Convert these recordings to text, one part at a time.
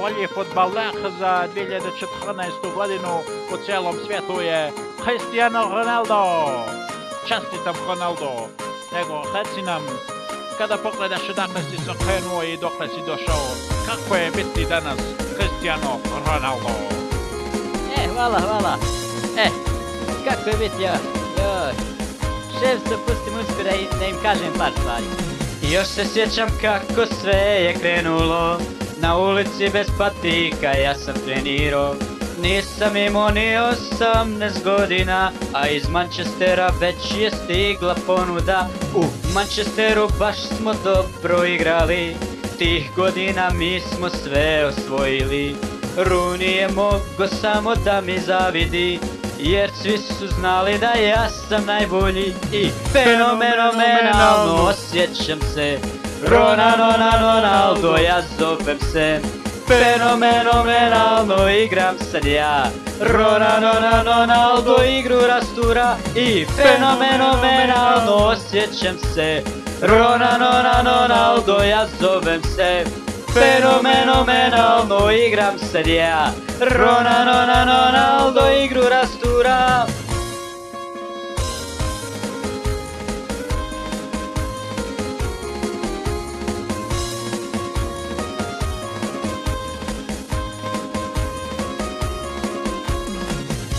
najbolji fudbaler za 2014. godinu u cijelom svijetu je Cristiano Ronaldo. Čestitam Ronaldo, nego reci nam, kada pogledaš odakle si se krenuo i dokle si došao, kako je biti danas Cristiano Ronaldo? Hvala. Kako je biti joj. Šef se pustim uspio da im kažem par stvari. Još se sjećam kako sve je krenulo, na ulici bez patika ja sam trenirao. Nisam imao ni 18 godina, a iz Manchestera već je stigla ponuda. U Manchesteru baš smo dobro igrali, tih godina mi smo sve osvojili. Rooney je mogo samo da mi zavidi, jer svi su znali da ja sam najbolji i fenomenalno osjećam se. Ronaldo ja zovem se, fenomenalno igram sad ja. Ronaldo igru rastura i fenomenalno osjećam se. Ronaldo ja zovem se, fenomenalno igram sad ja. Ronaldo igru rastura.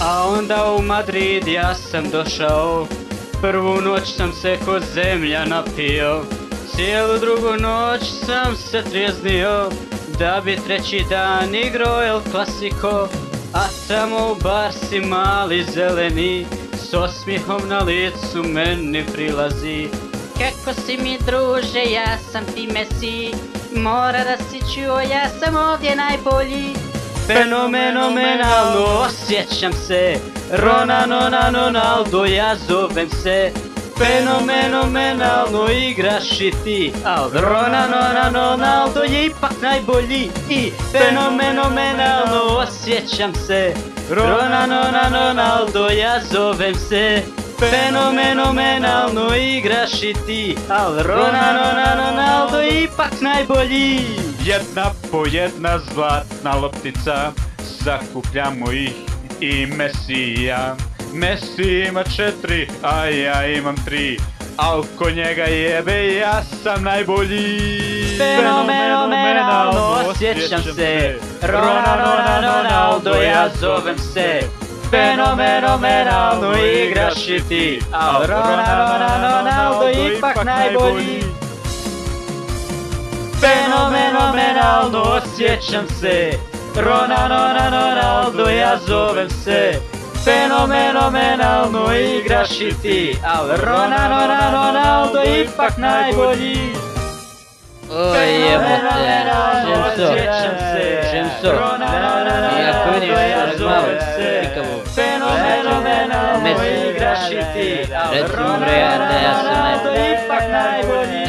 A onda u Madrid ja sam došao, prvu noć sam se ko zemlja napio, cijelu drugu noć sam se trijeznio, da bi treći dan igrao El Clasico. A tamo u Barsi mali zeleni, s osmihom na licu meni prilazi. Kako si mi druže, ja sam ti Messi, mora da si čuo, ja sam ovdje najbolji. Fenomenalno osjećam se, Ronaldo ja zovem se, fenomenalno igraš i ti, al Ronaldo je ipak najbolji i fenomenalno osjećam se, Ronaldo ja zovem se, fenomenalno igraš i ti, al Ronaldo je ipak najbolji. Jedna po jedna zlatna loptica, sakupljamo ih i Messi i ja. Messi ima 4, a ja imam 3, al ko njega jebe ja sam najbolji. Fenomenalno osjećam se, Ronaldo ja zovem se, fenomenalno igraš i ti, al Ronaldo ipak najbolji. Fenomenalno osjećam se, Ronaldo ja zovem se, fenomenalno igraš i ti, al Ronaldo ipak najbolji. Oj jebote, Žemso, iako vidim malo prikavu, fenomenalno igraš i ti, al Ronaldo ipak najbolji.